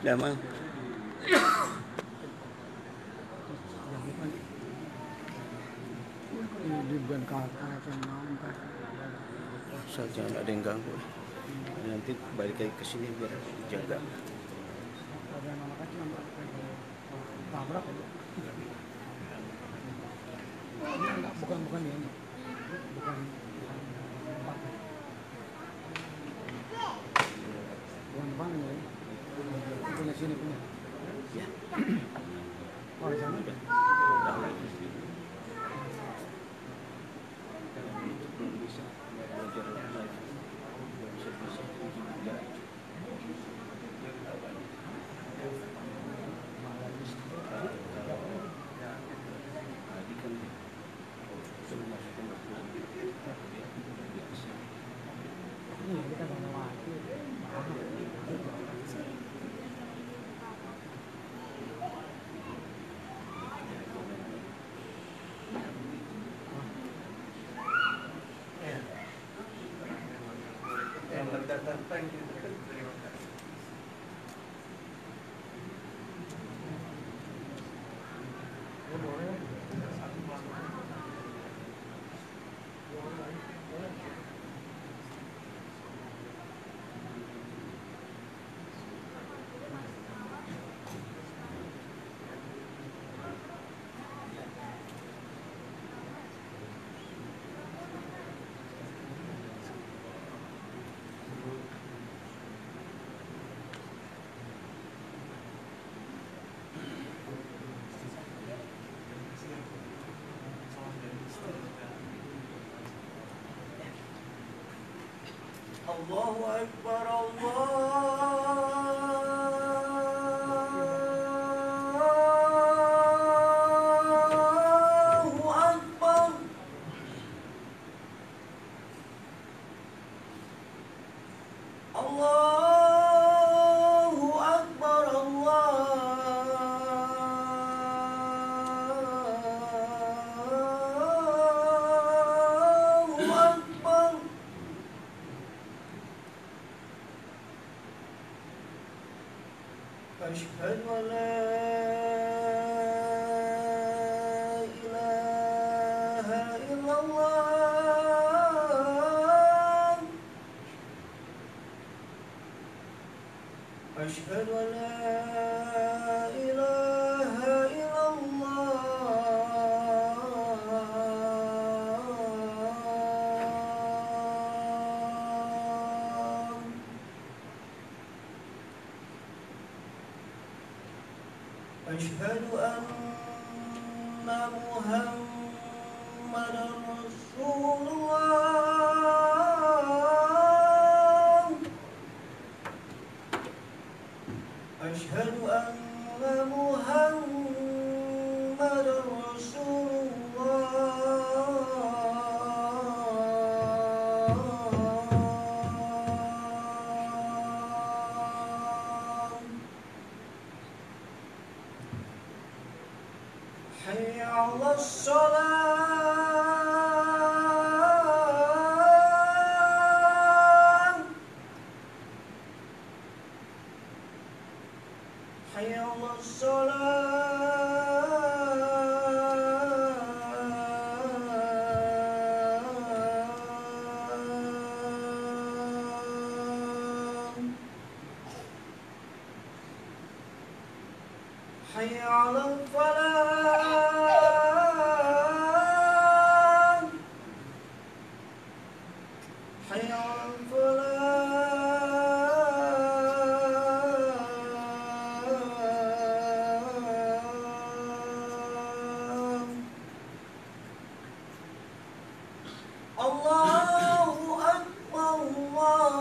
Damang. Dibuat kakak sama angkat. Asal jangan ada yang ganggu. Nanti balik lagi ke sini biar dijaga. Ada anak kecil yang tabrak itu. Enggak, bukan ini. Bukan depan ya. Punya sini punya. Ya. Oh, di sana ada. Belum bisa belajar live. Bisa. Tadi kan suruh masukin Ini kita mau lewati. Allahu Akbar, Allahu Akbar. Allahu Akbar, Allahu Akbar. أشهد أن لا إله إلا الله. أشهد أن لا إله إلا الله. أشهد أن محمدا رسول الله. أشهد أن محمدا رسول الله. حي على الصلاة. حي على الصلاة. حي على الفلاح. حي على الفلاح. الله أكبر، الله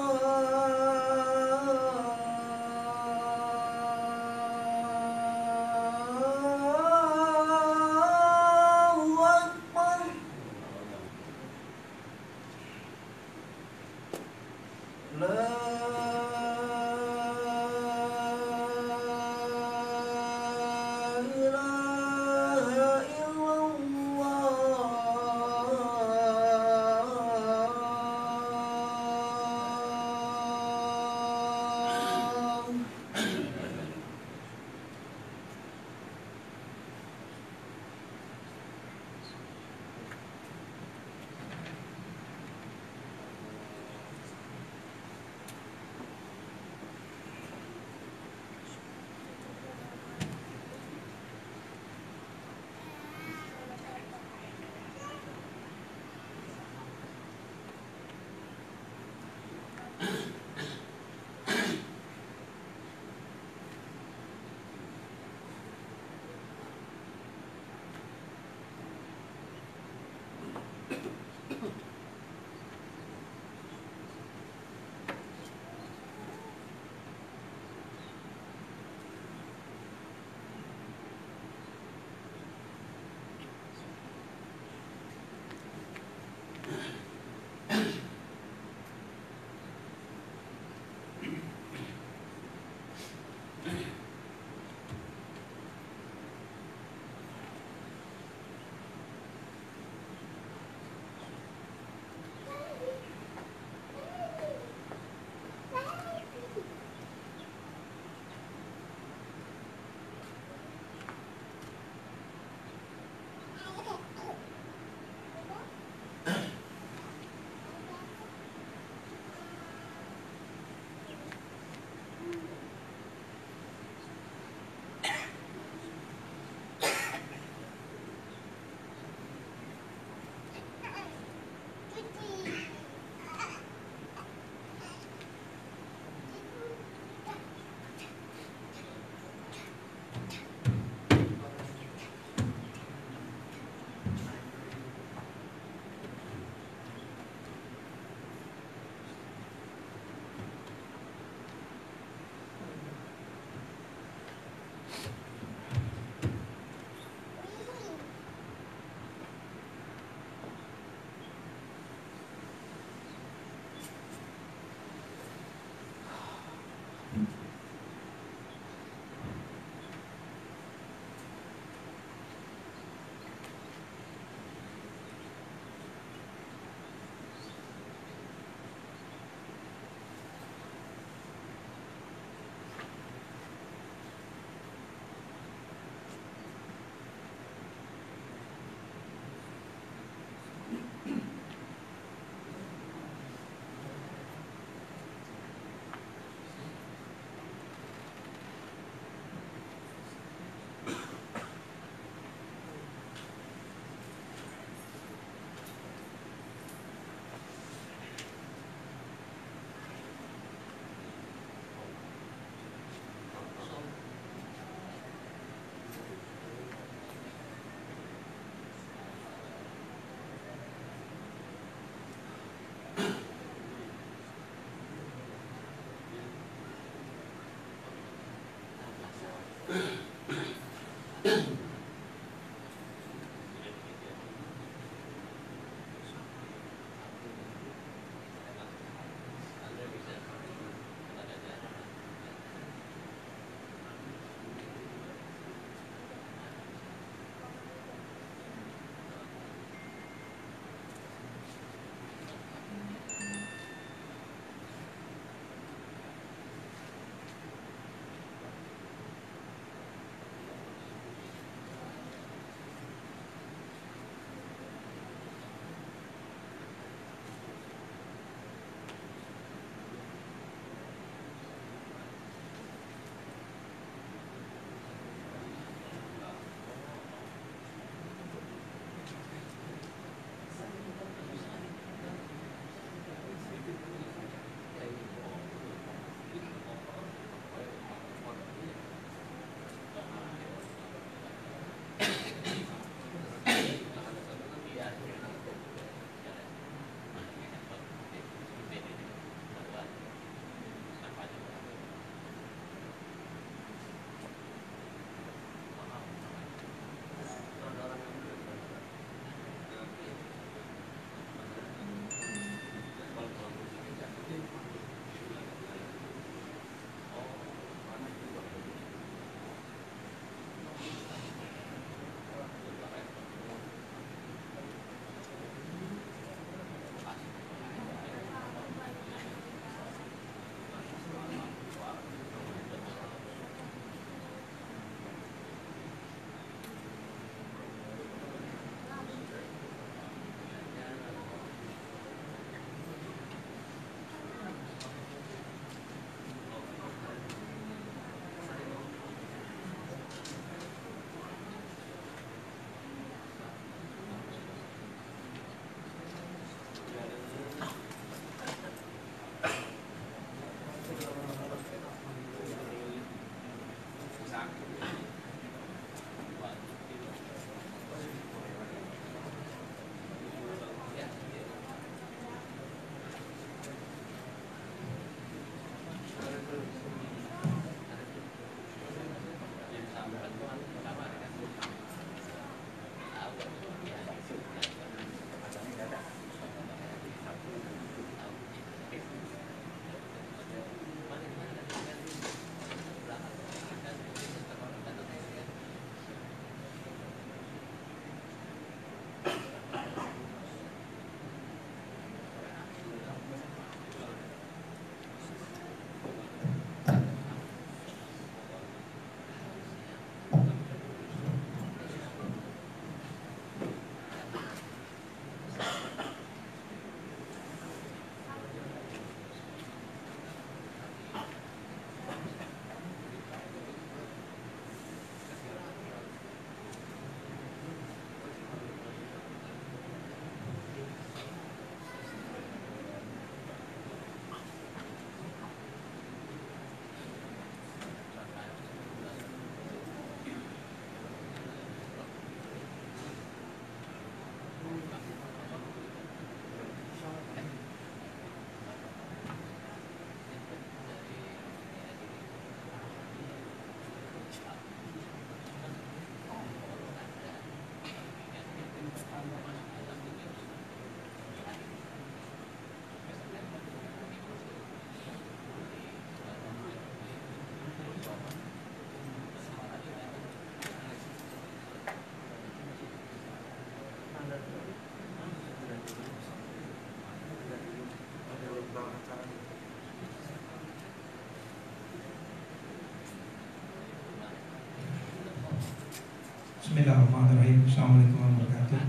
Bismillahirrahmanirrahim. Assalamualaikum warahmatullahi wabarakatuh.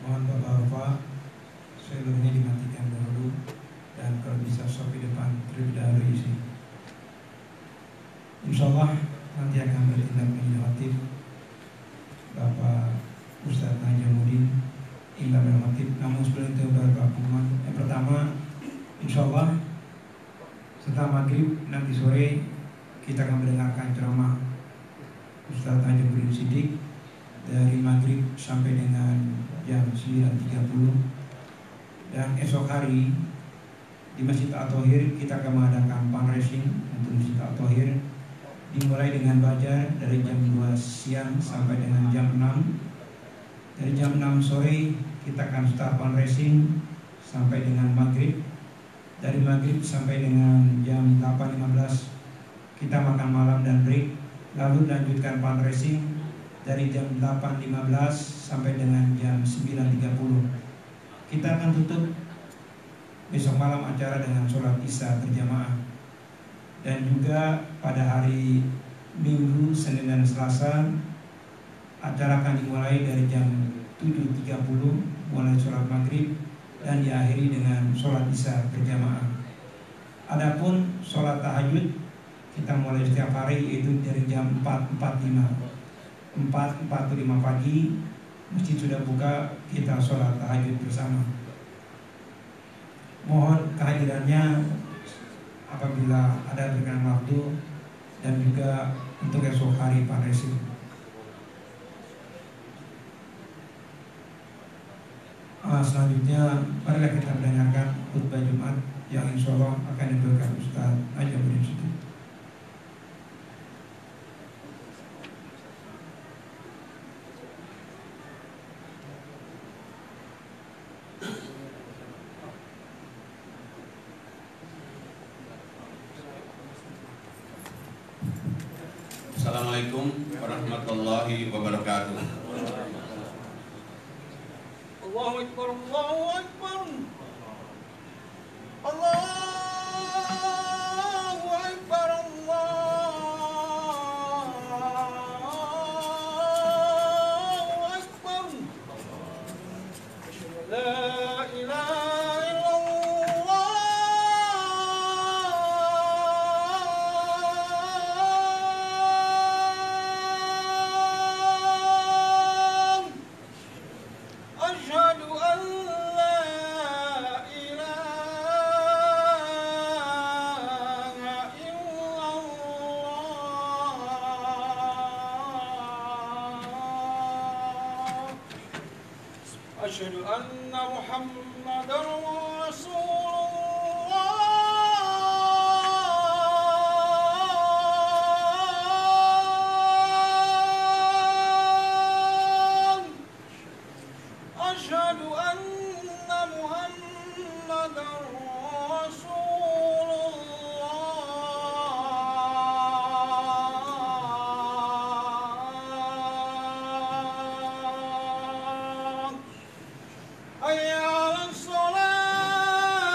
Mohon Bapak-Bapak seluruhnya dimatikan dahulu, dan kalau bisa stop di depan terlebih dahulu isi. Insyaallah nanti akan bertindak menjadi khatib Bapak Ustadz Najamuddin Imam al-Khatib. Namun sebelum itu beberapa pengumuman. Yang pertama, insyaallah setelah maghrib nanti sore kita akan mendengarkan ceramah Ustadz Najamuddin Siddiq dari maghrib sampai dengan jam 9.30. Dan esok hari di Masjid At-Thohir kita akan mengadakan fundraising untuk Masjid At-Thohir, dimulai dengan bajar dari jam 2 siang sampai dengan jam 6. Dari jam 6 sore kita akan start fundraising sampai dengan maghrib. Dari maghrib sampai dengan jam 8.15 kita makan malam dan break. Lalu lanjutkan fundraising dari jam 8.15 sampai dengan jam 9.30. Kita akan tutup besok malam acara dengan sholat isya berjamaah. Dan juga pada hari Minggu, Senin dan Selasa acara akan dimulai dari jam 7.30 mulai sholat maghrib dan diakhiri dengan sholat isya berjamaah. Adapun sholat tahajud kita mulai setiap hari, yaitu dari jam 4.45 pagi masjid sudah buka, kita sholat tahajud bersama. Mohon kehadirannya apabila ada berkenan waktu, dan juga untuk esok hari fundraising. Selanjutnya marilah kita mendengarkan khutbah Jumat yang insya Allah akan diberikan Ustaz Najamuddin Siddiq. Assalamualaikum warahmatullahi wabarakatuh. Allahu Akbar, Allahu Akbar, Allahu Akbar, Allahu Akbar. La ilaha illallah. Asyhadu an la ilaha illallah. Asyhadu anna Muhammadar Rasulullah. Asyhadu anna Muhammadar Rasulullah. Hayya 'alas shalah.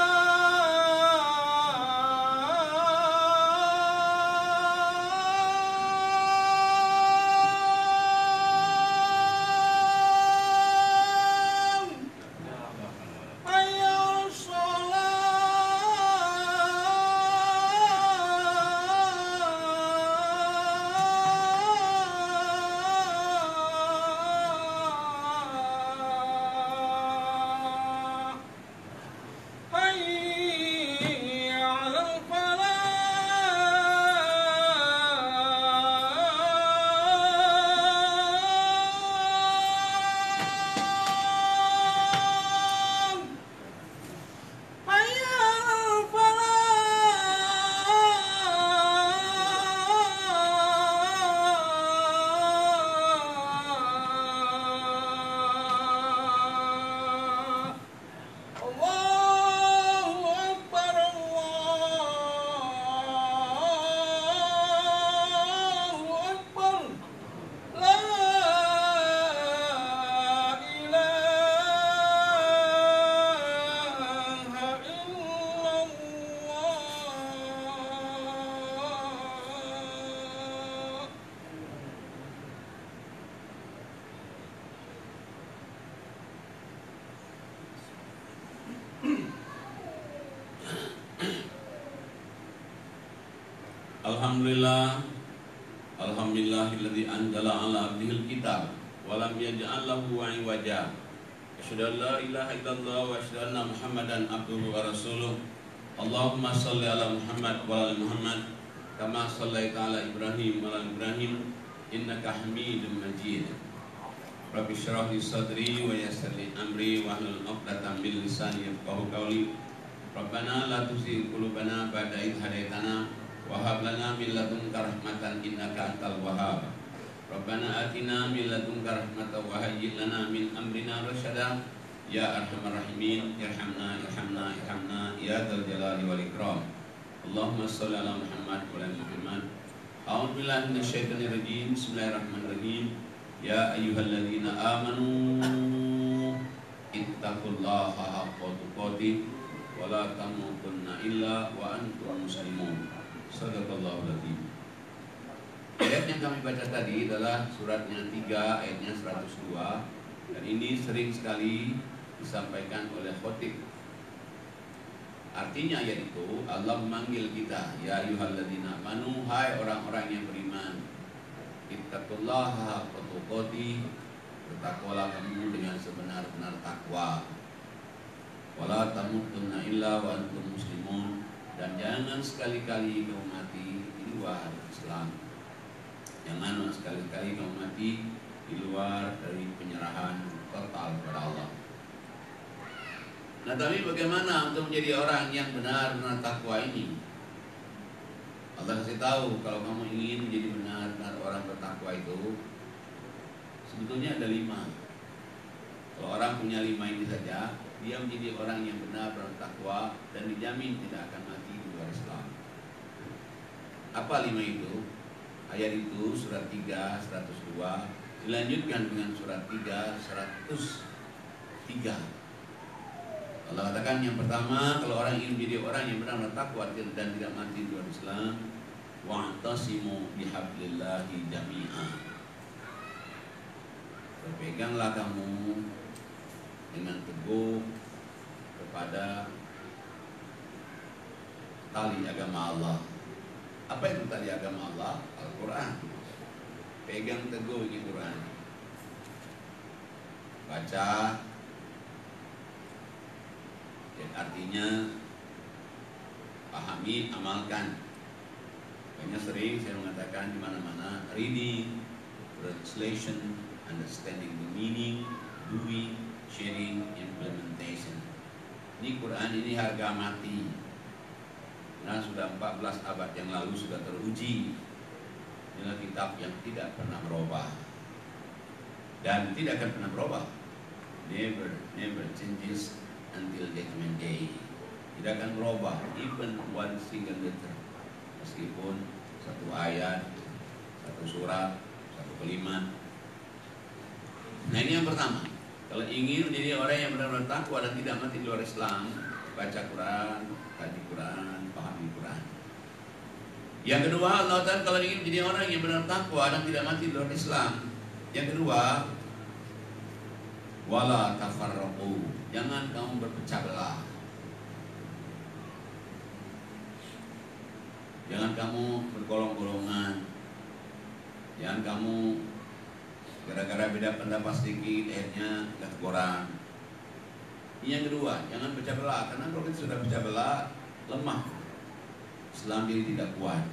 Alhamdulillah. Alhamdulillahilladzi anzala 'ala 'abdihil kitab wa lam yaj'al lahu 'iwaja. Asyhadu an la ilaha illallah wa asyhadu anna Muhammadan abduhu wa rasuluh. Allahumma shalli ala Muhammad wa ala Muhammad kama shallaita ala Ibrahim wa ala Ibrahim innaka Hamidum Majid. Rabbi shrah li sadri wa yassir li amri wa hlul 'uqdatam min lisani yafqahu qawli. Rabbana la tuzigh qulubana ba'da idh hadaitana wa hab lana min ladunka rahmatan innaka antal wahhab. Rabbana atina min ladunka rahmatan wa hayyi lana min amrina rasyada. Ya arhamar rahimin, irhamna irhamna irhamna ya dzal jalali wal ikram. Allahumma shalli ala Muhammad wa ala Muhammad. A'udzu billahi minasyaitonir rajim. Bismillahirrahmanirrahim. Ya ayyuhalladzina amanu ittaqullaha haqqa tuqatih wa la tamutunna illa wa antum muslimun. Shadaqallahul adzim. Ayat yang kami baca tadi adalah suratnya 3 ayatnya 102, dan ini sering sekali disampaikan oleh khotib. Artinya yaitu Allah memanggil kita, ya ayyuhalladzina amanu, hai orang-orang yang beriman, ittaqullaha haqqa tuqatih, bertakwalah kamu dengan sebenar-benar takwa, wala tamutunna illa wa antum muslimun, dan jangan sekali-kali kamu mati di luar Islam. Jangan sekali-kali kamu mati di luar dari penyerahan total kepada Allah. Nah, tapi bagaimana untuk menjadi orang yang benar-benar takwa ini? Allah kasih tahu kalau kamu ingin menjadi benar-benar orang bertakwa itu sebetulnya ada 5. Kalau orang punya 5 ini saja, dia menjadi orang yang benar-benar takwa dan dijamin tidak akan mati di luar Islam. Apa 5 itu? Ayat itu surat 3 102 dilanjutkan dengan surat 3 103. Allah katakan yang pertama, kalau orang ingin menjadi orang yang benar-benar takwa dan tidak mati di luar Islam, wa'tasimu bihablillahi jami'a. Berpeganglah kamu dengan teguh kepada tali agama Allah. Apa itu tali agama Allah? Al-Quran. Pegang teguh ini Quran. Baca. Dan artinya pahami, amalkan. Banyak sering saya mengatakan di mana-mana, reading, translation, understanding the meaning, doing, sharing, implementation. Ini Quran ini harga mati. Nah, sudah 14 abad yang lalu sudah teruji. Inilah kitab yang tidak pernah berubah dan tidak akan pernah berubah. Never changes until judgment day. Tidak akan berubah even one single letter. Meskipun satu ayat, satu surat, satu kalimat. Nah, ini yang pertama. Kalau ingin menjadi orang yang benar-benar takwa dan tidak mati di luar Islam, baca Quran, kaji Quran, pahami Quran. Yang kedua, Allah Ta'ala kalau ingin menjadi orang yang benar takwa dan tidak mati di luar Islam, yang kedua, wala tafarraqu, jangan kamu berpecah belah. Jangan kamu bergolong-golongan. Jangan kamu gara-gara beda pendapat sedikit akhirnya gak Quran. Ini yang kedua, jangan pecah belah, karena kalau kita sudah pecah belah, lemah. Islam jadi tidak kuat.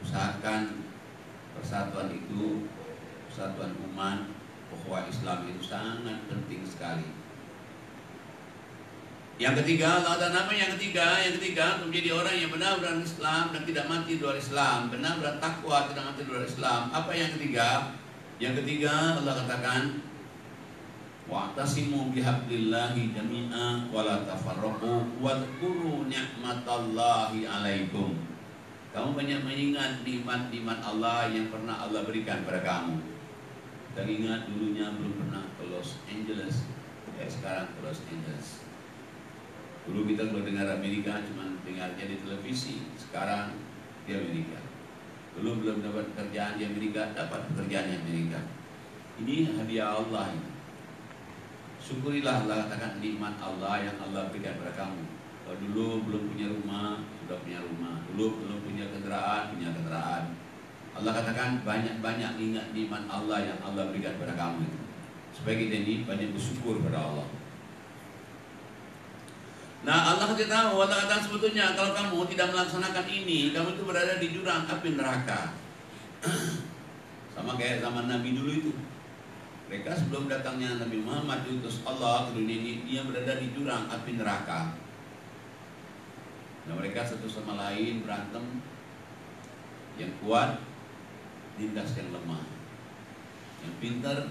Usahakan persatuan itu, persatuan umat, bahwa Islam itu sangat penting sekali. Yang ketiga, ada nama yang ketiga untuk menjadi orang yang benar-benar Islam dan tidak mati di luar Islam, benar-benar takwa tidak mati di luar Islam. Apa yang ketiga? Yang ketiga Allah katakan, wa'tasimu bihablillahi jami'a wa la tafarraqu wadhkuru ni'matallahi 'alaikum. Kamu banyak mengingat nikmat-nikmat Allah yang pernah Allah berikan kepada kamu. Kita ingat dulunya belum pernah ke Los Angeles, sekarang ke Los Angeles. Dulu kita kalau dengar Amerika cuma dengarnya di televisi, sekarang di Amerika. Dulu belum dapat pekerjaan di Amerika, dapat pekerjaan di Amerika. Ini hadiah Allah ini. Syukurilah, Allah katakan nikmat Allah yang Allah berikan kepada kamu. Kalau dulu belum punya rumah, sudah punya rumah. Dulu belum punya kendaraan, punya kendaraan. Allah katakan banyak-banyak ingat nikmat Allah yang Allah berikan kepada kamu itu, supaya kita ini banyak bersyukur kepada Allah. Nah, Allah kasih tahu, Allah katakan sebetulnya kalau kamu tidak melaksanakan ini, kamu itu berada di jurang api neraka. Sama kayak zaman Nabi dulu itu. Mereka sebelum datangnya Nabi Muhammad diutus Allah ke dunia ini, dia berada di jurang api neraka. Nah, mereka satu sama lain berantem. Yang kuat lindas yang lemah, yang pintar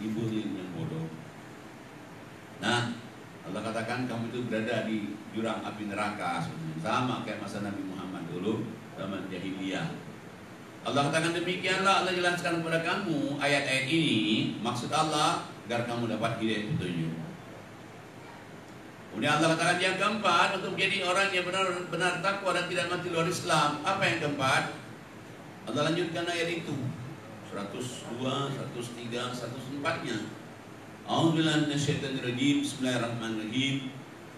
ibulin yang bodoh. Nah, Allah katakan kamu itu berada di jurang api neraka, sama kayak masa Nabi Muhammad dulu zaman jahiliyah. Allah katakan demikianlah, Allah jelaskan kepada kamu ayat-ayat ini, maksud Allah agar kamu dapat hidayah petunjuk. Kemudian Allah katakan yang keempat, untuk menjadi orang yang benar-benar takwa dan tidak mati luar Islam. Apa yang keempat? Allah lanjutkan ayat itu 102, 103, 104-nya. A'udzubillahi minasyaitonir rajim. Bismillahirrahmanirrahim.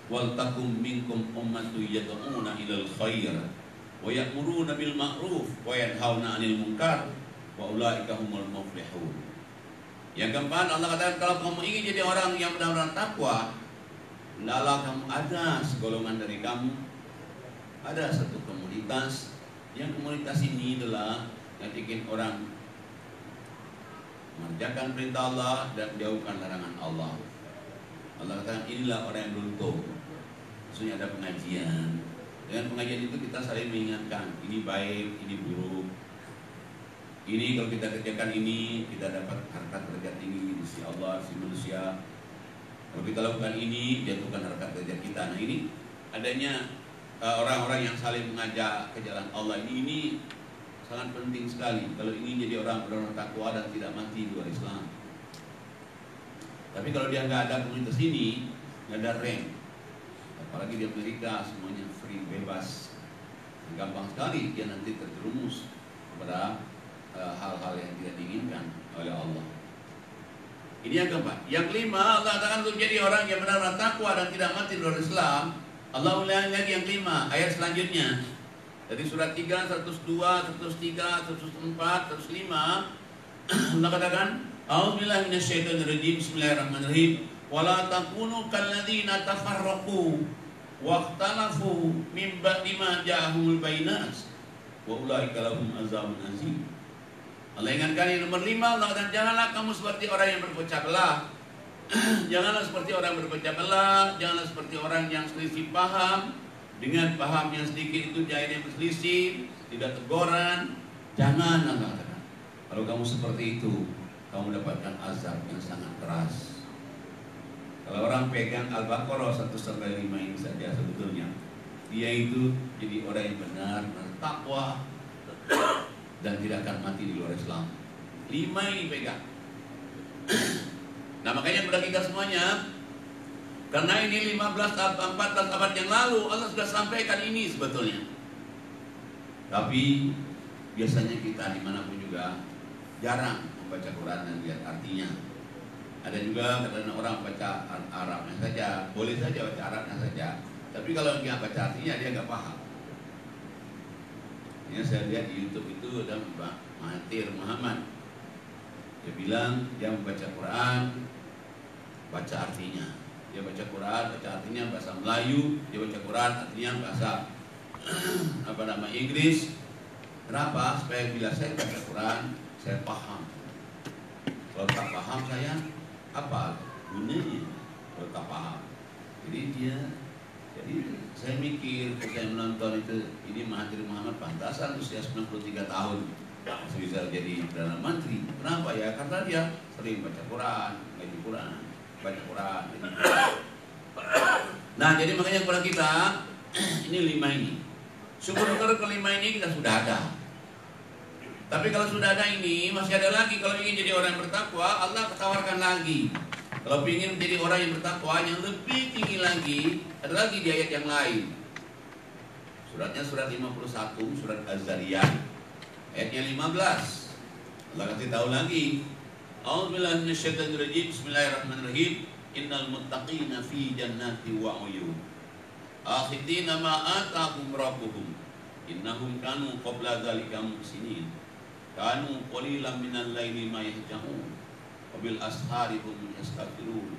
Wal takum minkum ummatun yad'una ilal khair wa ya'muruna bil ma'ruf wa yanhauna 'anil munkar wa ulaika humul muflihun. Yang keempat, Allah katakan kalau kamu ingin jadi orang yang benar-benar takwa, hendaklah kamu ada segolongan dari kamu, ada satu komunitas. Yang komunitas ini adalah yang bikin orang mengerjakan perintah Allah dan jauhkan larangan Allah. Allah katakan inilah orang yang beruntung. Maksudnya ada pengajian. Dengan pengajian itu kita saling mengingatkan, ini baik, ini buruk. Ini kalau kita kerjakan ini, kita dapat harkat derajat tinggi di sisi Allah, di sisi manusia. Kalau kita lakukan ini, jatuhkan harkat derajat kita. Nah, ini adanya orang-orang yang saling mengajak ke jalan Allah ini sangat penting sekali kalau ingin jadi orang benar-benar takwa dan tidak mati di luar Islam. Tapi kalau dia nggak ada komunitas ini, nggak ada rank, apalagi di Amerika semuanya free, bebas, gampang sekali dia nanti terjerumus kepada hal-hal yang tidak diinginkan oleh Allah. Ini yang keempat. Yang kelima, Allah katakan untuk menjadi orang yang benar-benar takwa dan tidak mati di luar Islam. Allah ulangi lagi yang kelima, ayat selanjutnya dari surat 3, 102, 103, 104, 105. Allah katakan, A'udzubillahi minasyaitonir rajim. Bismillahirrahmanirrahim. Wala takunu kalladzina tafarraqu wa ikhtalafu min ba'di ma ja'ahumul bayyinat wa ulaika lahum azabun azim. Allah ingatkan yang nomor 5, Allah katakan janganlah kamu seperti orang yang berpecah belah. Janganlah seperti orang berpecah belah, janganlah seperti orang yang selisih paham. Dengan paham yang sedikit itu akhirnya berselisih, tidak teguran. Jangan, Allah katakan. Kalau kamu seperti itu, kamu dapatkan azab yang sangat keras. Kalau orang pegang Al-Baqarah 1-5 ini saja sebetulnya, dia itu jadi orang yang benar, takwa dan tidak akan mati di luar Islam. 5 ini pegang. Nah, makanya kepada kita semuanya, karena ini 14 abad yang lalu Allah sudah sampaikan ini sebetulnya. Tapi biasanya kita dimanapun juga jarang membaca Quran dan lihat artinya. Ada juga kadang orang baca Arabnya saja, boleh saja baca Arabnya saja. Tapi kalau dia baca artinya dia nggak paham. Ini saya lihat di YouTube itu ada Mbak Mahathir Muhammad. Dia bilang dia membaca Quran, baca artinya. Dia baca Quran, baca artinya bahasa Melayu. Dia baca Quran, artinya bahasa Inggris. Kenapa? Supaya bila saya baca Quran, saya paham. Kalau tak paham saya, apa gunanya? Kalau tak paham. Jadi saya mikir, saya menonton itu, ini Mahathir Muhammad pantasan usia 93 tahun masih bisa jadi Perdana Menteri. Kenapa ya? Karena dia sering baca Quran, ngaji Quran, baca Quran. Nah, jadi makanya kepada kita ini 5 ini. Syukur-syukur kelima ini kita sudah ada. Tapi kalau sudah ada ini, masih ada lagi. Kalau ingin jadi orang yang bertakwa, Allah tawarkan lagi. Kalau ingin menjadi orang yang bertakwa yang lebih tinggi lagi, ada lagi di ayat yang lain. Suratnya surat 51, surat Az-Zariyat, ayatnya 15. Allah kasih tahu lagi. A'udzubillahi minasyaitonir rajim. Bismillahirrahmanirrahim. Innal muttaqina fi jannati wa uyun. akhidina ma atahum rabbuhum innahum kanu qabla dzalika muhsinin kanu qalilan minal laili ma yahja'un wa bil ashari hum yastaghfirun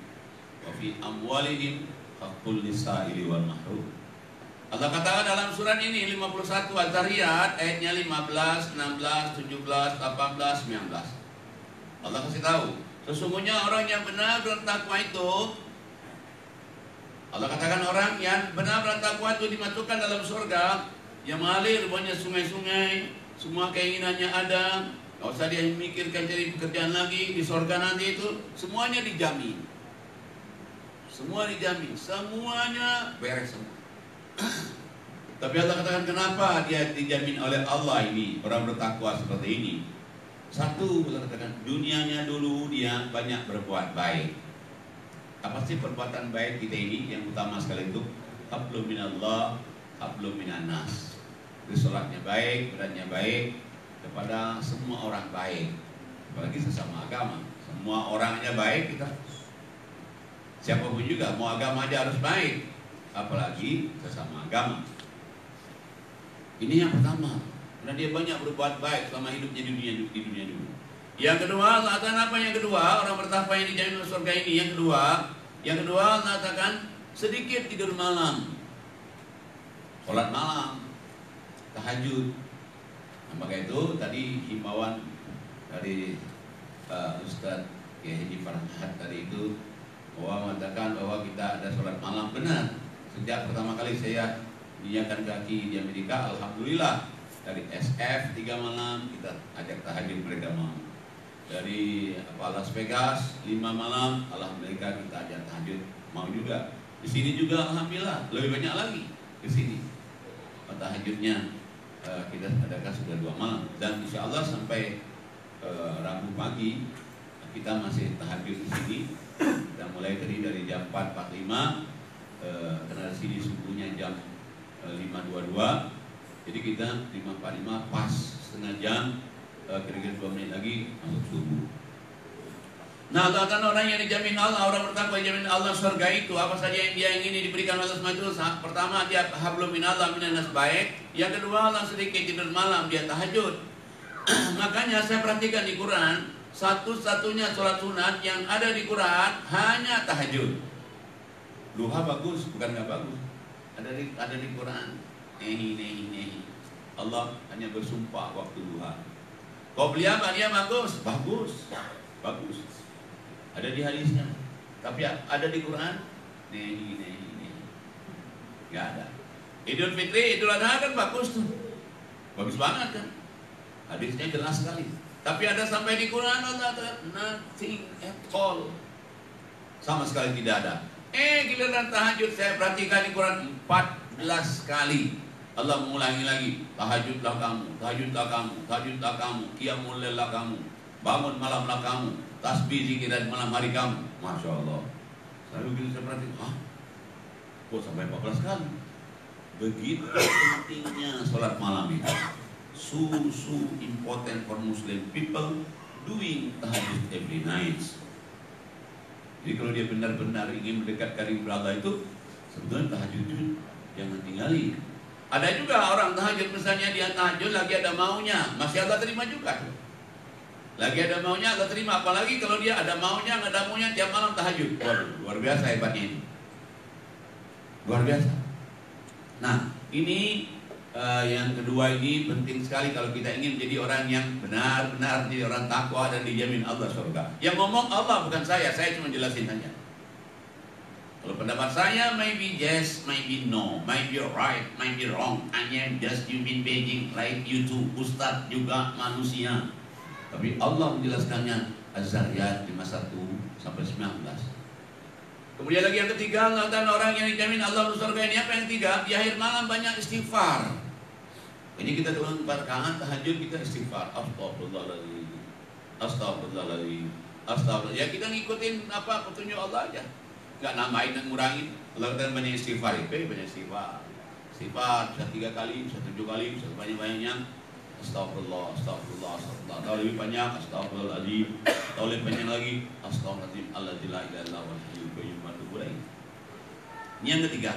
wa fi amwalihim haqqul lisaili wal mahrum. Allah katakan dalam surat ini 51 Az-Zariyat ayatnya 15, 16, 17, 18, 19. Allah kasih tahu, sesungguhnya orang yang benar bertakwa itu, Allah katakan orang yang benar bertakwa itu dimasukkan dalam surga yang mengalir banyak sungai-sungai, semua keinginannya ada, nggak usah dia memikirkan cari pekerjaan lagi di surga nanti itu, semuanya dijamin. Semua dijamin, semuanya beres semua. Tapi Allah katakan kenapa dia dijamin oleh Allah ini orang bertakwa seperti ini? Satu, Allah katakan dunianya dulu dia banyak berbuat baik. Apa sih perbuatan baik kita ini? Yang utama sekali itu hablum minallah, hablum minannas. Jadi sholatnya baik, beratnya baik kepada semua orang baik, apalagi sesama agama. Semua orangnya baik kita. Siapapun juga mau agama aja harus baik, apalagi sesama agama. Ini yang pertama, karena dia banyak berbuat baik selama hidupnya di dunia dulu. Yang kedua, Allah katakan apa yang kedua? Orang bertakwa yang dijamin masuk surga ini. Yang kedua Allah katakan sedikit tidur malam, sholat malam, tahajud. Nah, maka itu tadi himbauan dari Ustaz Kiai Haji Farhat tadi itu bahwa mengatakan bahwa kita ada sholat malam. Benar, sejak pertama kali saya dinyatakan kaki di Amerika, alhamdulillah dari SF 3 malam kita ajak tahajud mereka malam. Dari Las Vegas 5 malam, alhamdulillah kita ajak tahajud mau juga. Di sini juga alhamdulillah lebih banyak lagi di sini. Tahajudnya kita adakan sudah 2 malam dan insya Allah sampai Rabu pagi kita masih tahajud di sini. Kita mulai tadi dari jam 4.45 karena di sini subuhnya jam 5.22, jadi kita 5.45 pas setengah jam, kira-kira 2 menit lagi masuk subuh. Nah, katakan orang yang dijamin Allah, orang bertakwa dijamin Allah surga itu apa saja yang dia ingini diberikan oleh Allah itu. Pertama dia hablum minallah minannas baik. Yang kedua Allah sedikit tidur malam dia tahajud. Makanya saya perhatikan di Quran satu-satunya sholat sunat yang ada di Quran hanya tahajud. Duha bagus, bukan nggak bagus. Ada di Quran. Nehi. Allah hanya bersumpah waktu duha. Qobliyah dia bagus. Ada di hadisnya. Tapi ada di Quran. Nehi. Nggak ada. Idul Fitri, Idul Adha kan bagus tuh. Bagus banget kan. Hadisnya jelas sekali. Tapi ada sampai di Quran Allah nothing at all. Sama sekali tidak ada. Giliran tahajud saya perhatikan di Quran 14 kali Allah mengulangi lagi, tahajudlah kamu, qiyamul laillah kamu, bangun malamlah kamu, tasbih zikir malam hari kamu. Masya Allah. Lalu kita perhatikan, kok sampai 14 kali? Begitu pentingnya sholat malam itu. So important for Muslim people doing tahajud every night. Jadi kalau dia benar-benar ingin mendekatkan diri kepada Allah itu, sebetulnya tahajud itu jangan tinggali. Ada juga orang tahajud misalnya dia tahajud lagi ada maunya, masih Allah terima juga. Lagi ada maunya Allah terima, apalagi kalau dia ada maunya, nggak ada maunya tiap malam tahajud. Waduh, luar biasa hebatnya ini. Luar biasa. Nah, ini yang kedua ini penting sekali kalau kita ingin menjadi orang yang benar-benar menjadi orang takwa dan dijamin Allah surga. Yang ngomong Allah bukan saya cuma jelasin saja. Kalau pendapat saya maybe yes, maybe no, maybe right, maybe wrong. Hanya just human being like you too, Ustadz juga manusia. Tapi Allah menjelaskannya Az-Zariyat 51 sampai 19. Kemudian lagi yang ketiga, Allah dan orang yang dijamin Allah surga ini apa yang ketiga? Di akhir malam banyak istighfar. Ini kita turun 4 rakaat tahajud kita istighfar. Astagfirullahaladzim. Ya kita ngikutin apa petunjuk Allah aja. Enggak nambahin dan ngurangin. Allah dan banyak istighfar itu banyak istighfar. Istighfar bisa 3 kali, bisa 7 kali, bisa banyak-banyaknya. Astagfirullah. Atau lebih banyak astagfirullahaladzim. Atau lebih banyak lagi astagfirullahaladzim. Alladzi la ilaha illa huwal hayyul qayyum wa atubu ilaih. Ini yang ketiga.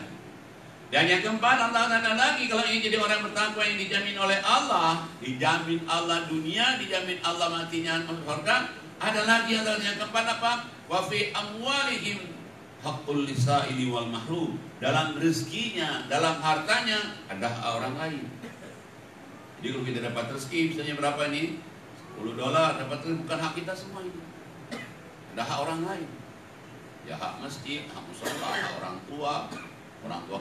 Dan yang keempat, Allah ada lagi kalau ingin jadi orang bertakwa yang dijamin oleh Allah, dijamin Allah dunia, dijamin Allah matinya masuk surga. Ada lagi yang keempat apa? Wa fi amwalihim haqqul lisaili wal mahrum. Dalam rezekinya, dalam hartanya ada hak orang lain. Jadi kalau kita dapat rezeki misalnya berapa nih? $10 dapat rezeki, bukan hak kita semua ini. Ada hak orang lain. Ya hak masjid, hak musola, hak orang tua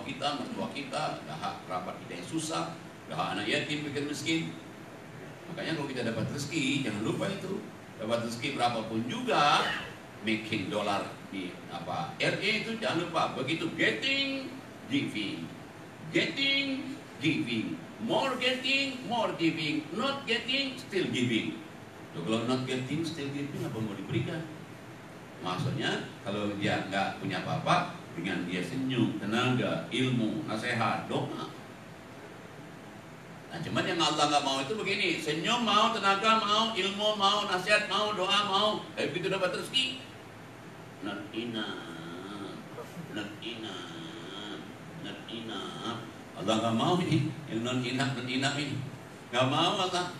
kita, mertua kita, ada hak kerabat kita yang susah, ada hak anak yatim, pikir miskin. Makanya kalau kita dapat rezeki, jangan lupa itu. Dapat rezeki berapapun juga, making dollar di RA itu jangan lupa. Begitu getting, giving, more getting, more giving, not getting, still giving. Kalau not getting, still giving, apa mau diberikan? Maksudnya kalau dia nggak punya apa-apa, dengan dia senyum, tenaga, ilmu, nasihat, doa. Nah, cuman yang Allah nggak mau itu begini: senyum mau, tenaga mau, ilmu mau, nasihat mau, doa mau. Tapi begitu dapat rezeki, not enough. Allah nggak mau ini, yang not enough ini, nggak mau Allah.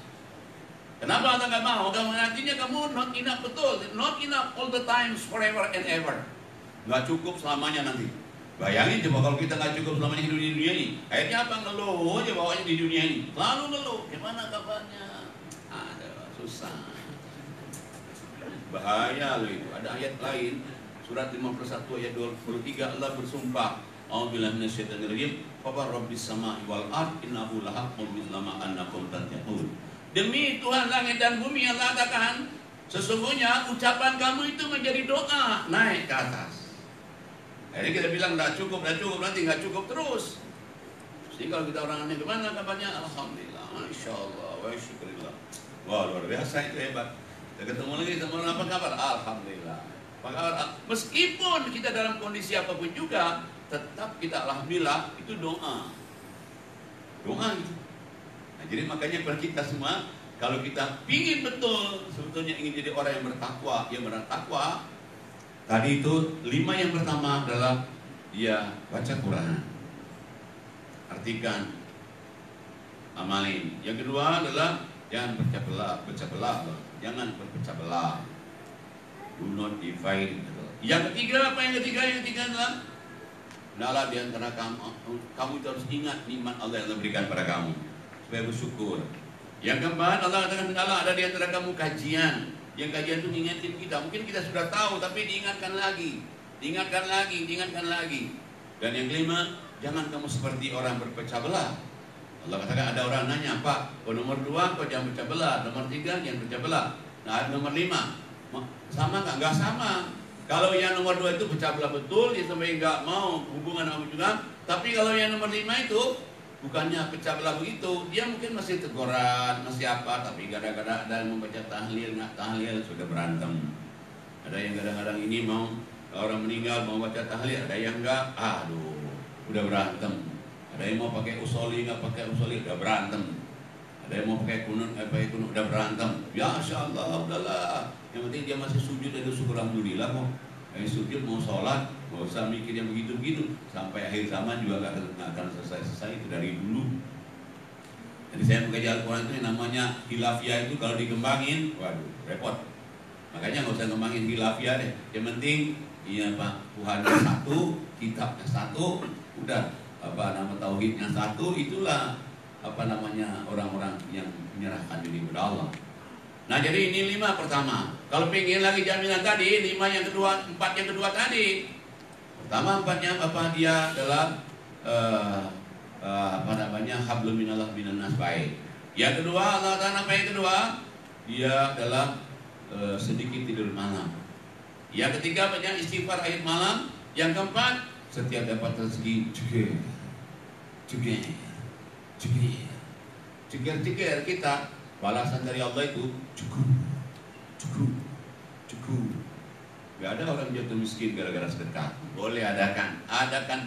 Kenapa Allah nggak mau? Kamu nantinya kamu not enough betul, not enough all the times, forever and ever. Nggak cukup selamanya nanti. Bayangin coba kalau kita nggak cukup selamanya hidup di dunia ini, akhirnya apa? Ngeluh aja bawanya di dunia ini, lalu ngeluh. Gimana kabarnya? Ada susah, bahaya loh itu. Ada ayat lain, surat 51 ayat 23, Allah bersumpah, A'udzubillahi minasyaitonir rajim, fa rabbis samai wal ard innahu lahaqqun mithla ma annakum tantiqun. Demi Tuhan langit dan bumi, Allah katakan, sesungguhnya ucapan kamu itu menjadi doa naik ke atas. Jadi kita bilang nggak cukup, nanti nggak cukup terus. Jadi kalau kita orang aneh gimana kabarnya? Alhamdulillah, Masya Allah, wa syukurillah. Wah luar biasa itu, hebat. Kita ketemu lagi sama orang, apa kabar? Alhamdulillah. Apa kabar? Meskipun kita dalam kondisi apapun juga, tetap kita alhamdulillah, itu doa. Doa itu. Nah, jadi makanya per kita semua, kalau kita pingin betul sebetulnya ingin jadi orang yang bertakwa, tadi itu 5 yang pertama adalah dia baca Quran, artikan, amalin. Yang kedua adalah jangan berpecah belah, jangan berpecah belah, do not divide. Yang ketiga apa? Yang ketiga adalah hendaklah di antara kamu itu harus ingat nikmat Allah yang Allah berikan pada kamu supaya bersyukur. Yang keempat, Allah katakan hendaklah ada di antara kamu kajian. Yang kajian itu ngingetin kita. Mungkin kita sudah tahu, tapi diingatkan lagi. Dan yang kelima, jangan kamu seperti orang berpecah belah. Allah katakan ada orang nanya, Pak, nomor 2 kok jangan pecah belah, nomor 3 jangan pecah belah. Nah, nomor 5 sama nggak? Nggak sama. Kalau yang nomor 2 itu pecah belah betul, dia sampai nggak mau hubungan sama juga. Tapi kalau yang nomor 5 itu bukannya pecah belah begitu, dia mungkin masih teguran, masih apa, tapi kadang-kadang ada yang membaca tahlil, nggak tahlil, sudah berantem. Ada yang kadang-kadang ini mau orang meninggal mau baca tahlil, ada yang enggak, aduh, udah berantem. Ada yang mau pakai usoli, nggak pakai usoli, udah berantem. Ada yang mau pakai kunut, udah berantem. Ya Masya Allah, udahlah. Yang penting dia masih sujud, dan syukur alhamdulillah kok. Sujud mau sholat, nggak usah mikir yang begitu-begitu. Sampai akhir zaman juga nggak akan selesai itu dari dulu. Jadi saya mengaji Al-Quran itu yang namanya hilafiyah itu kalau dikembangin, waduh, repot. Makanya nggak usah kembangin hilafiyah deh. Yang penting, iya Pak, Tuhannya satu, kitabnya satu, udah nama tauhidnya satu, itulah orang-orang yang menyerahkan diri kepada Allah. Nah jadi ini 5 pertama. Kalau pengen lagi jaminan tadi, 5 yang kedua, 4 yang kedua tadi. Pertama 4-nya apa? Dia adalah hablum minallah minan nas, baik. Yang kedua, Allah Ta'ala apa yang kedua? Dia adalah sedikit tidur malam. Yang ketiga banyak istighfar akhir malam. Yang keempat, setiap dapat rezeki ceger kita, balasan dari Allah itu cukup. Gak ada orang jatuh miskin gara-gara sedekah. Boleh adakan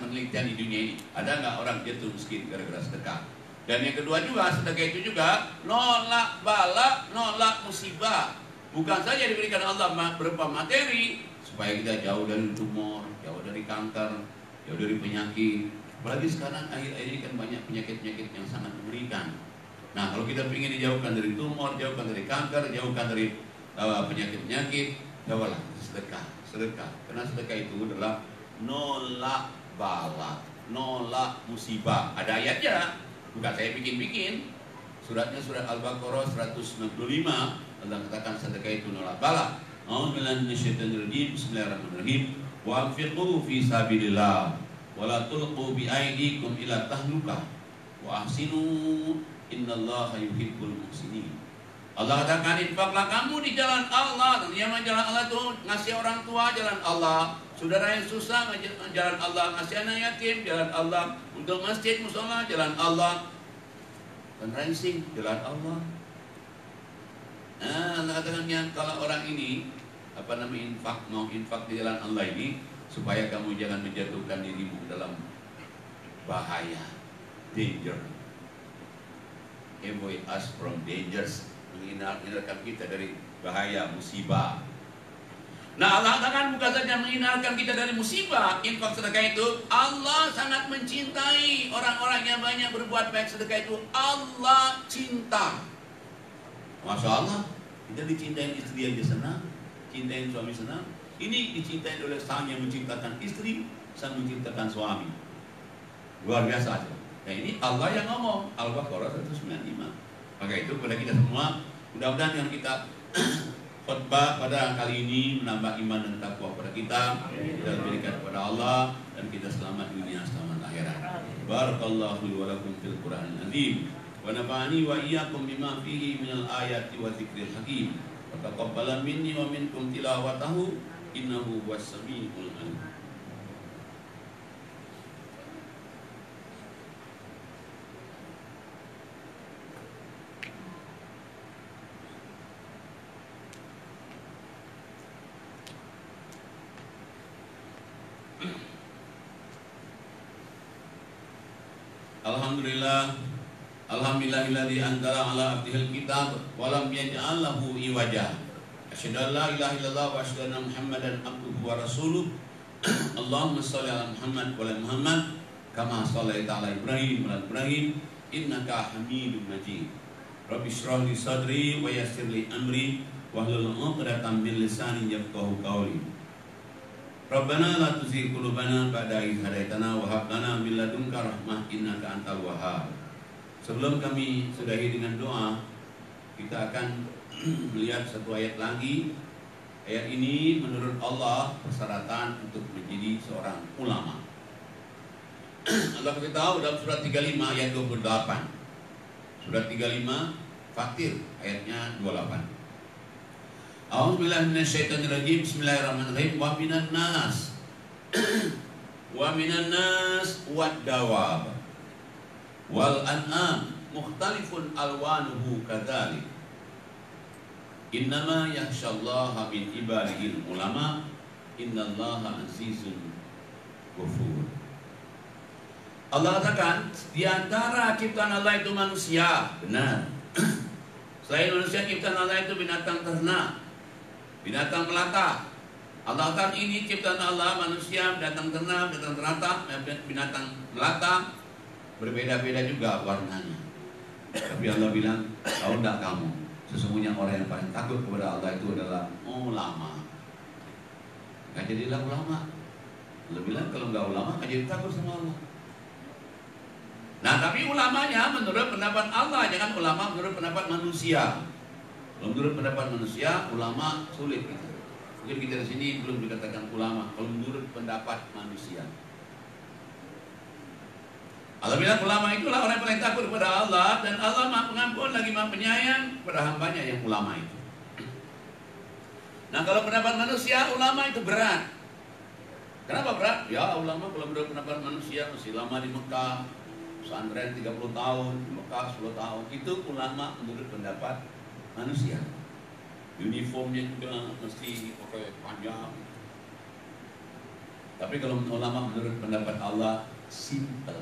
penelitian di dunia ini. Ada nggak orang jatuh miskin gara-gara sedekah? Dan yang kedua juga, sedekah itu juga nolak bala, nolak musibah. Bukan saja diberikan Allah berupa materi supaya kita jauh dari tumor, jauh dari kanker, jauh dari penyakit, Apalagi sekarang akhir-akhir ini kan banyak penyakit-penyakit yang sangat mengerikan. Nah, kalau kita ingin dijauhkan dari tumor, jauhkan dari kanker, jauhkan dari penyakit-penyakit, cobalah sedekah. Karena sedekah itu adalah nolak bala, nolak musibah. Ada ayatnya, bukan saya bikin-bikin. Suratnya surat Al-Baqarah 165, Allah katakan sedekah itu nolak bala. A'udzubillahi minasyaitonir rajim. Bismillahirrahmanirrahim. Wa anfiqu fi sabilillah wa la tulqu bi aydikum ila tahlukah wa ahsinu innallaha yuhibbul muhsinin. Allah katakan, infaklah kamu di jalan Allah. Tentunya jalan Allah itu ngasih orang tua, jalan Allah. Saudara yang susah, jalan Allah. Ngasih anak yatim, jalan Allah. Untuk masjid, musola, jalan Allah. Fundraising, jalan Allah. Nah, Allah katakan kalau orang ini mau infak di jalan Allah ini, supaya kamu jangan menjatuhkan dirimu dalam bahaya, danger. Avoid us from dangers, menghindarkan kita dari bahaya, musibah. Nah, Allah katakan bukan saja menghindarkan kita dari musibah, infak sedekah itu, Allah sangat mencintai orang-orang yang banyak berbuat baik. Sedekah itu Allah cinta. Masya Allah, kita dicintain istri aja senang, cintain suami senang. Ini dicintai oleh sang yang menciptakan istri, sang menciptakan suami. Luar biasa. Nah, ini Allah yang ngomong, Al-Baqarah 195. Maka itu kepada kita semua, mudah-mudahan yang kita khutbah pada kali ini menambah iman dan takwa kepada kita berikan kepada Allah, dan kita selamat dunia, selamat akhirat. Barakallahu li wa lakum fil Qur'anil azim wa nafa'ani wa iyyakum bima fihi minal ayati wa dzikril hakim. Wa taqabbala minni wa minkum tilawatahu innahu huwas samiul alim. Alhamdulillahilladzi anzala ala abdihil kitab wa lam yaj'al lahu iwaja. Asyhadu an la ilaha illallah wa asyhadu anna Muhammadan abduhu wa rasuluh. Allahumma shalli ala Muhammad wa ala Muhammad kama shallaita ala Ibrahim wa ala Ibrahim innaka Hamidum Majid. Rabbi shrah li sadri wa yassir li amri wahlul 'uqdatam min lisani yafqahu qawli. Rabbana la tuzigh qulubana ba'da idh hadaitana wa hab lana min ladunka rahmah innaka antal wahhab. Sebelum kami sudahi dengan doa, kita akan melihat satu ayat lagi. Ayat ini menurut Allah persyaratan untuk menjadi seorang ulama. Allah beritahu dalam surat 35 ayat 28. Surat 35 Fatir ayatnya 28. A'udzubillahi minasyaitonirrajim. Bismillahirrahmanirrahim. Wa minan nas wad dawab wal an'am mukhtalifun alwanuhu kadzalik. Innama yakhsyallaha min ibadihil ulama innallaha azizun ghafur. Allah katakan di antara ciptaan Allah itu manusia, benar. Selain manusia, ciptaan Allah itu binatang ternak, binatang melata. Allah katakan ini ciptaan Allah, manusia, binatang ternak, binatang melata, berbeda-beda juga warnanya. Tapi Allah bilang, tahu enggak kamu, sesungguhnya orang yang paling takut kepada Allah itu adalah ulama. Gak jadilah ulama. Allah bilang kalau enggak ulama, gak jadi takut sama Allah. Nah, tapi ulamanya menurut pendapat Allah, jangan ulama menurut pendapat manusia. Kalau menurut pendapat manusia, ulama sulit gitu. Mungkin kita di sini belum dikatakan ulama. Kalau menurut pendapat manusia, Allah bilang ulama itulah orang yang paling takut kepada Allah, dan Allah Maha Pengampun lagi Maha Penyayang kepada hambanya yang ulama itu. Nah, kalau pendapat manusia, ulama itu berat. Kenapa berat? Ya, ulama kalau menurut pendapat manusia masih lama di Mekah, pesantren 30 tahun, di Mekah 10 tahun. Itu ulama menurut pendapat manusia. Uniformnya juga mesti pakai panjang. Tapi kalau ulama menurut pendapat Allah, simple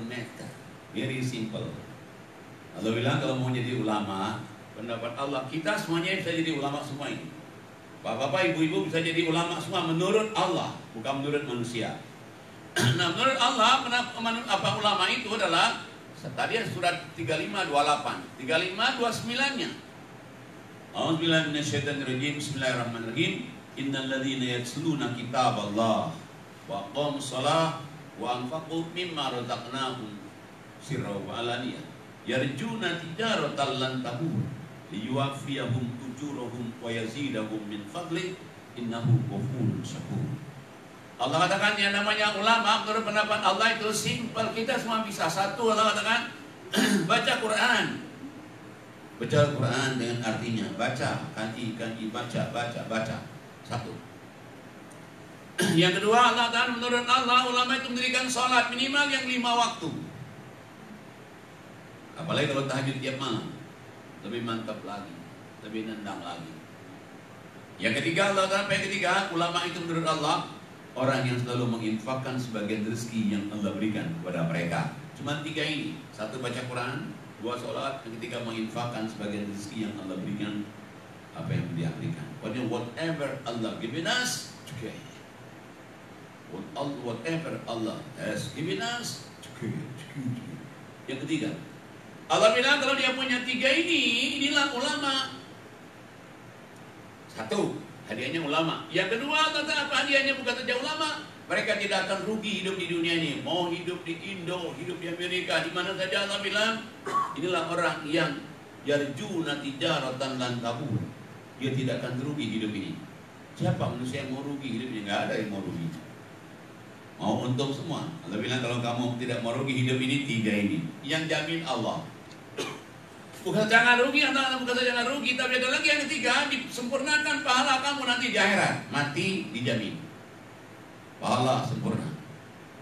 matter, very simple. Allah bilang kalau mau jadi ulama, pendapat Allah, kita semuanya bisa jadi ulama semua ini. Bapak-bapak, ibu-ibu bisa jadi ulama semua menurut Allah, bukan menurut manusia. Nah, menurut Allah, apa ulama itu adalah tadi surat 3528, 3529-nya. A'udzubillahi minasyaitonirrajim. Bismillahirrahmanirrahim. Innal ladzina yatluna kitaballah wa aqamus shalah wa anfaqu mimma razaqnahum sirran wa alaniyah yarjuna tijaratan lan tabur liyuwaffiyahum ujurahum wa yazidahum min fadli innahu ghafurun syakur. Allah katakan yang namanya ulama menurut pendapat Allah itu simpel, kita semua bisa. Satu, Allah katakan baca Quran. Baca Quran dengan artinya baca, kaji, baca. Satu. Yang kedua, Allah katakan menurut Allah ulama itu mendirikan sholat minimal yang 5 waktu. Apalagi kalau tahajud tiap malam, lebih mantap lagi, lebih nendang lagi. Yang ketiga, Allah katakan yang ketiga, ulama itu menurut Allah orang yang selalu menginfakkan sebagian rezeki yang Allah berikan kepada mereka. Cuma 3 ini. 1 baca Quran, 2 sholat, yang ketiga menginfakkan sebagian rezeki yang Allah berikan apa yang dia berikan. Whatever Allah given us, okay. Whatever Allah has given us, okay. Yang ketiga, Allah bilang kalau dia punya 3 ini, inilah ulama. 1, hadiahnya ulama. Yang kedua, kata apa hadiahnya bukan saja ulama. Mereka tidak akan rugi hidup di dunia ini. Mau hidup di Indo, hidup di Amerika, di mana saja Allah bilang, inilah orang yang yarjuna tijaratan lan tabur. Dia tidak akan rugi hidup ini. Siapa manusia yang mau rugi hidupnya? Nggak ada yang mau rugi. Mau untung semua. Allah bilang kalau kamu tidak mau rugi hidup ini, 3 ini. Yang jamin Allah. Bukan jangan rugi, bukan jangan rugi, tapi ada lagi yang ketiga, disempurnakan pahala kamu nanti di akhirat. Mati dijamin. Pahala sempurna.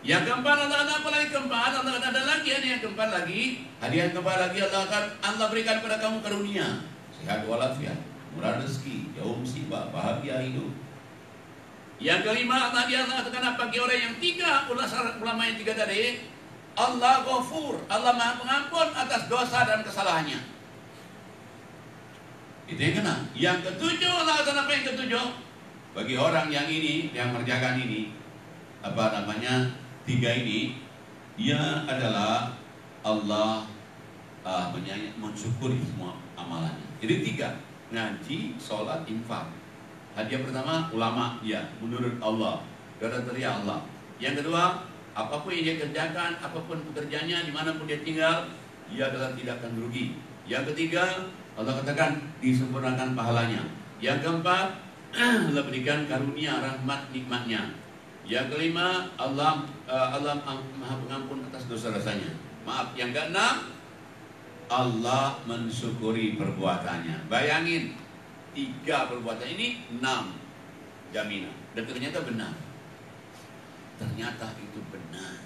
Yang keempat, Allah apa lagi keempat? Allah ada lagi yang keempat lagi. Hadiah yang keempat lagi Allah berikan kepada kamu karunia. Sehat walafiat, murah rezeki, jauh musibah, bahagia hidup. Yang kelima, tadi Allah katakan bagi orang yang 3, ulama yang 3 tadi, Allah Ghafur, Allah Maha Pengampun atas dosa dan kesalahannya. Itu yang kena. Yang ketujuh, Allah katakan apa yang ketujuh? Bagi orang yang ini, yang mengerjakan ini, 3 ini, dia adalah Allah mensyukuri semua amalannya. Jadi 3, ngaji, sholat, infak. Hadiah pertama, ulama, ya, menurut Allah, kriteria Allah. Yang kedua, apapun yang dia kerjakan, apapun pekerjaannya, dimanapun dia tinggal, dia adalah tidak akan rugi. Yang ketiga, Allah katakan disempurnakan pahalanya. Yang keempat, Allah berikan karunia, rahmat, nikmatnya. Yang kelima, Allah Maha Pengampun atas dosa-dosanya. Maaf, yang keenam, Allah mensyukuri perbuatannya. Bayangin, 3 perbuatan ini 6 jaminan. Dan ternyata benar. Ternyata itu benar.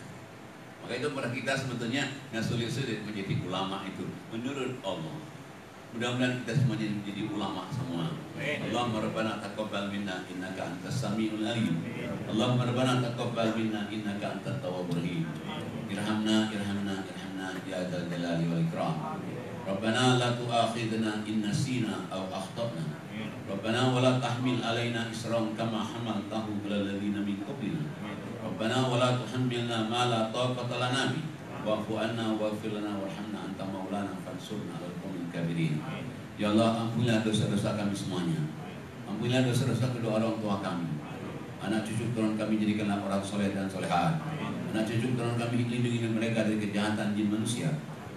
Maka itu pada kita sebetulnya nggak sulit-sulit menjadi ulama itu menurut Allah. Mudah-mudahan kita semuanya menjadi ulama semua. Allahumma rabbana taqabbal minna innaka antas samiul alim. Allahumma rabbana taqabbal minna innaka antat tawwabur rahim. Irhamna ya dzal jalali wal ikram. Rabbana la tu'akhidna in nasina aw akhtana. Rabbana wa la tahmil alaina isran kama hamaltahu 'alal ladzina min qablina. Rabbana wa la tuhammilna ma la taqata lana bihi wa'fu 'anna waghfir lana warhamna anta maulana fansurna 'alal qaumil kafirin. Ya Allah, ampunilah dosa-dosa kami semuanya. Ampunilah dosa-dosa kedua orang tua kami. Anak cucu turun kami jadikanlah orang soleh dan solehat. Anak cucu turun kami lindungi mereka dari kejahatan jin manusia.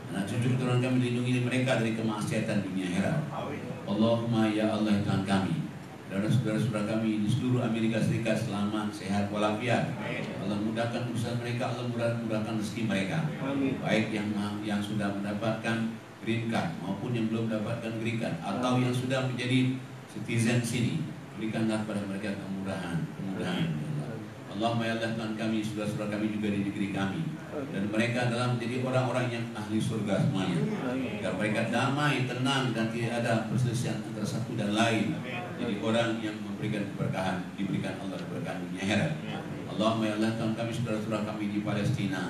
Anak cucu turun kami lindungi mereka dari kemaksiatan dunia akhirat. Allahumma ya Allah Tuhan kami, dan saudara-saudara kami di seluruh Amerika Serikat selamat, sehat, walafiat. Allah mudahkan usaha mereka, Allah mudahkan rezeki mereka. Baik yang sudah mendapatkan green card maupun yang belum mendapatkan green card atau yang sudah menjadi citizen sini, berikanlah kepada mereka kemudahan. Allahumma ya Allah Tuhan kami, saudara-saudara kami juga di negeri kami, dan mereka adalah menjadi orang-orang yang ahli surga semuanya. Agar mereka damai, tenang, dan tidak ada perselisihan antara satu dan lain. Jadi orang yang memberikan keberkahan, diberikan Allah keberkahan dunia akhirat. Allahumma ya Allah Tuhan kami, saudara-saudara kami di Palestina,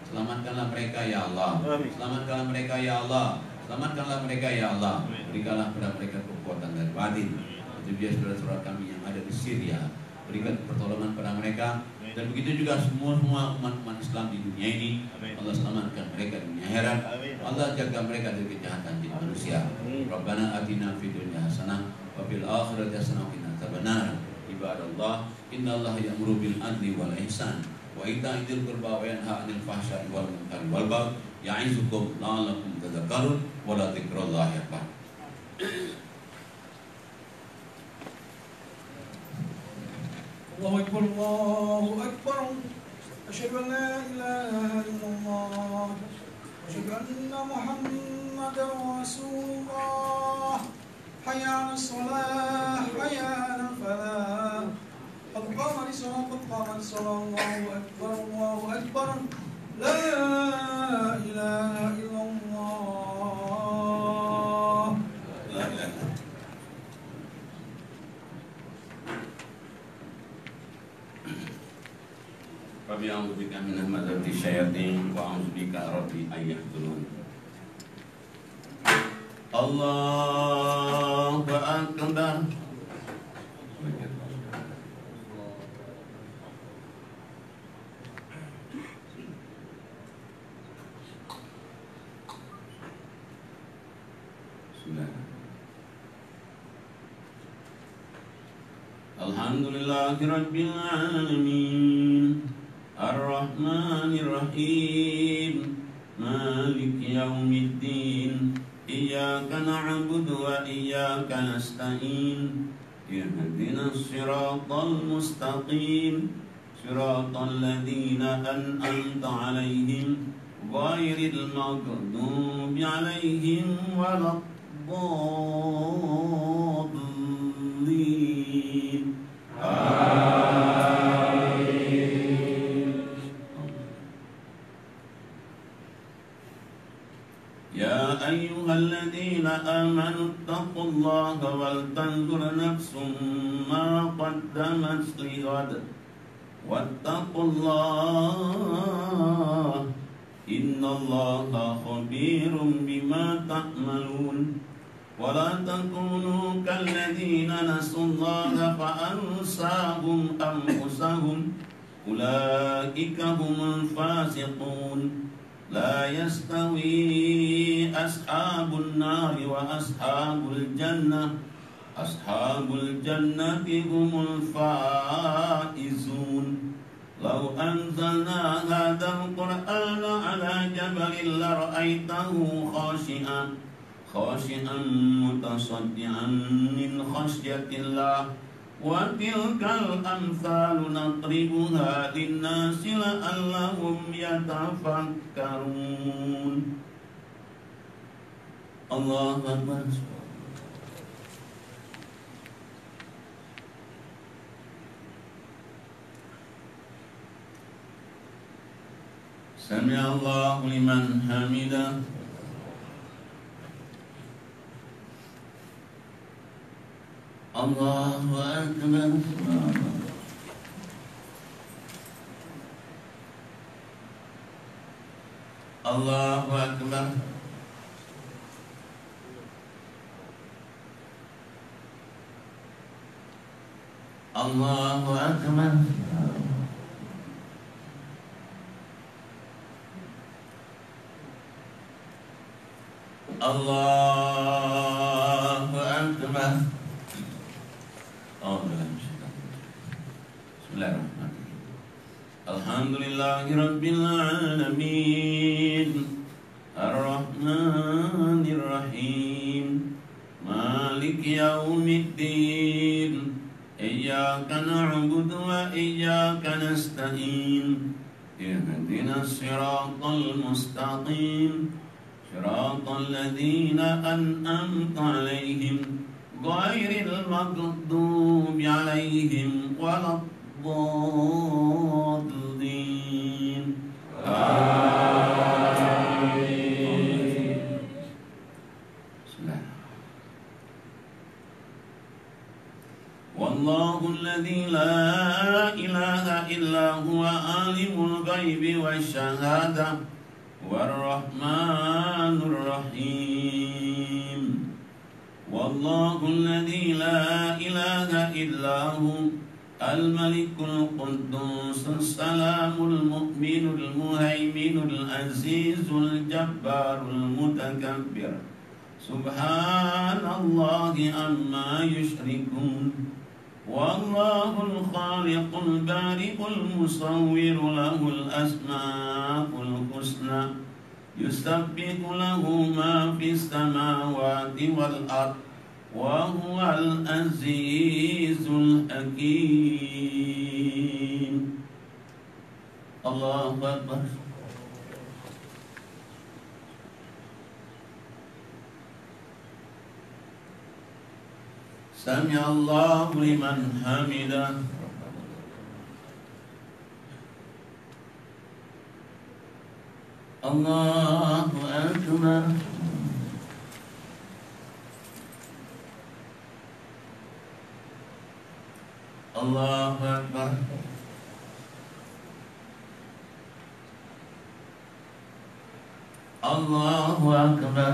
selamatkanlah mereka ya Allah. Selamatkanlah mereka ya Allah. Selamatkanlah mereka ya Allah. Berikanlah kepada mereka kekuatan dan batin. Itu dia saudara-saudara kami yang ada di Syria, berikan pertolongan pada mereka, dan begitu juga semua umat Islam di dunia ini. Allah selamatkan mereka di dunia akhirat. Allah jaga mereka dari kejahatan jin manusia. Rabbana atina fid dunya hasanah wa fil akhirati hasanah wa qina adzabannar. Ibadallah, innallaha ya'muru bil adli wal ihsan wa ita'i dzil qurba wa yanha 'anil fahsya'i wal munkari wal baghi ya'izukum la'allakum tadhakkarun wa la dzikrullahi akbar. الله أكبر الله أكبر أشهد أن لا إله إلا الله أشهد أن محمدا رسول الله حي على الصلاة حي على الفلاح قد قامت الصلاة قد قامت الصلاة الله أكبر الله أكبر لا إله إلا الله لا إله. Rabbi a'udzubika min hamazati syayatin wa a'udzubika rabbi an yahdurun. Allahu akbar. Alhamdulillahi rabbil alamin. Ar-Rahmanir Rahim. Maliki yaumiddin. Iyyaka na'budu wa iyyaka nasta'in. Ihdinas siratal mustaqim. Siratal ladzina an'amta 'alaihim ghairil maghdubi 'alaihim waladdallin. يا أيها الذين آمنوا اتقوا الله ولتنظر نفس ما قدمت لغد واتقوا الله إن الله خبير بما تعملون ولا تكونوا كالذين نسوا الله فأنساهم أنفسهم أولئك هم الفاسقون لا يستوي أصحاب النار وأصحاب الجنة أصحاب الجنة هم الفائزون لو أنزلنا هذا القرآن على جبل لرأيته خاشعا متصدعا من خشية الله وتلك الأمثال نضربها للناس لعلهم يتفكرون. الله أكبر. سمع الله لمن حمده. الله أكبر. الله أكبر. الله أكبر. الله أكبر. Bismillahirrahmanirrahim. Alhamdulillahi rabbil alamin. Ar-Rahmanir Rahim. Maliki yaumiddin. Iyyaka na'budu wa iyyaka nasta'in. Ihdinas siratal mustaqim. Siratal ladzina an'amta 'alaihim ghairil maghdubi 'alaihim waladdallin. Amin. Bismillah. Wallahu alladzi la ilaha illa huwa alimul ghaibi wasyahada war-rahmanur rahim. Wallahu alladzi la ilaha illa hu الملك القدوس السلام المؤمن المهيمن العزيز الجبار المتكبر سبحان الله عما يشركون والله الخالق البارئ المصور له الأسماء الحسنى يسبح له ما في السماوات والأرض وهو العزيز الحكيم. الله أكبر. سمع الله لمن حمده. الله أكبر. الله أكبر. الله أكبر.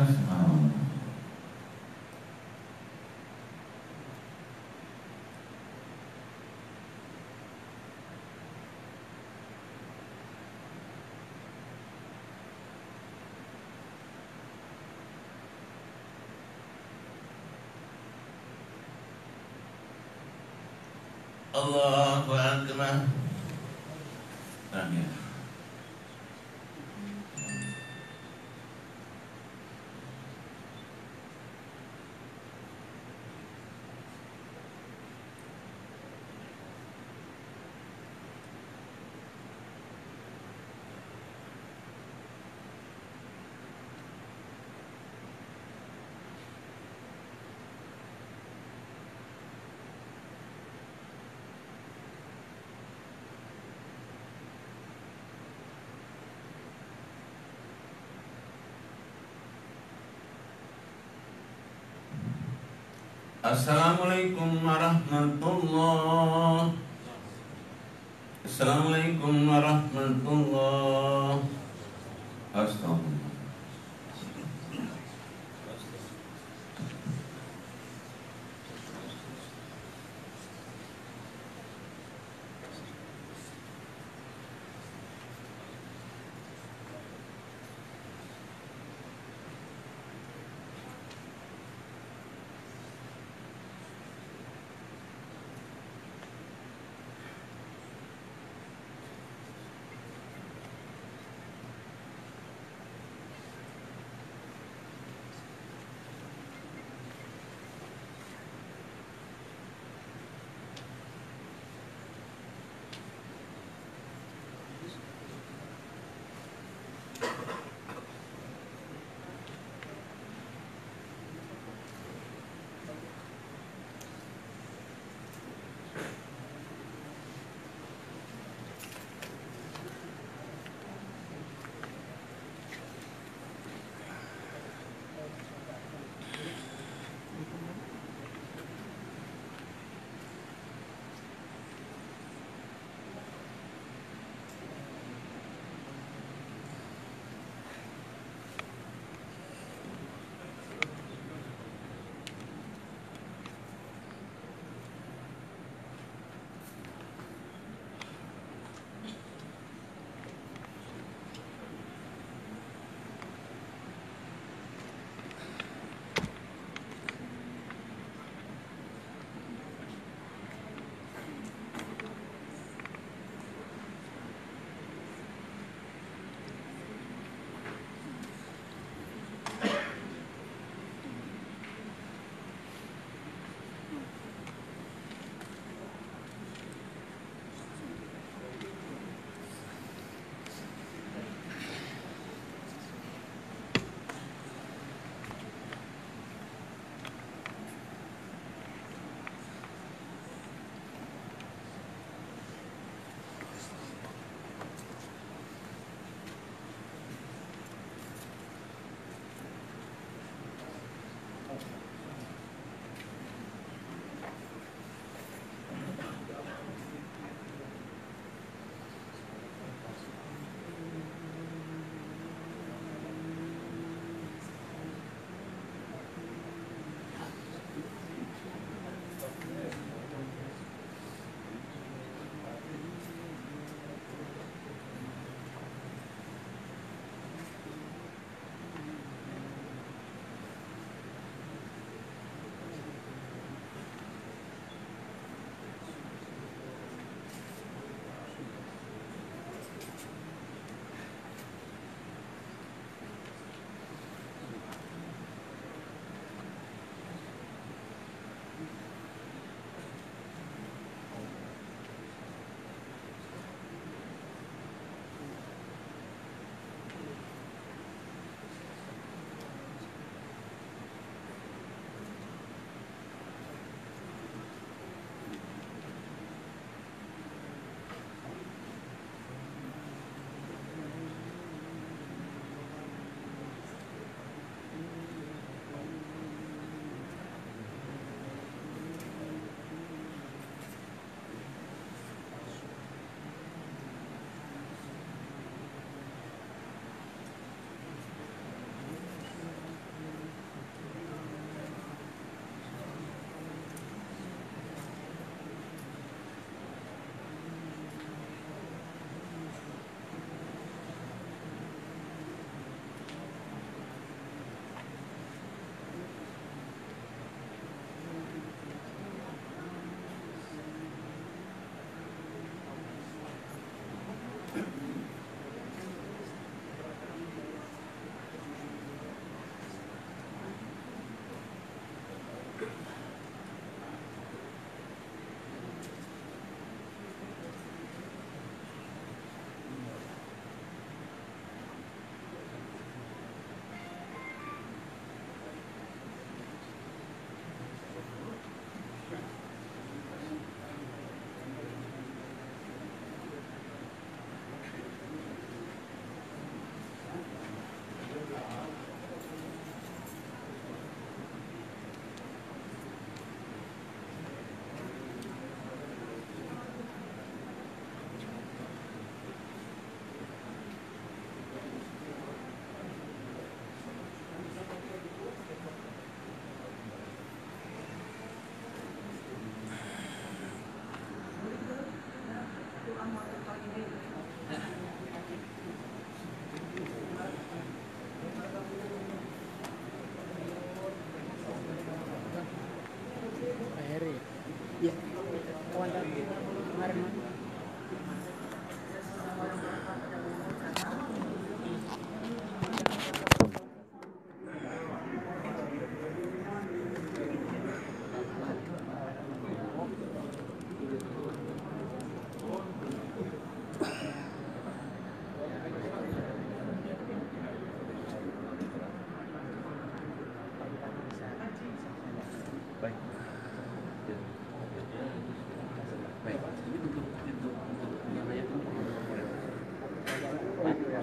Allahu Akbar. Amin. Assalamualaikum warahmatullahi. Assalamualaikum warahmatullahi. Astagfirullah.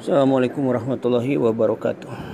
Assalamualaikum warahmatullahi wabarakatuh.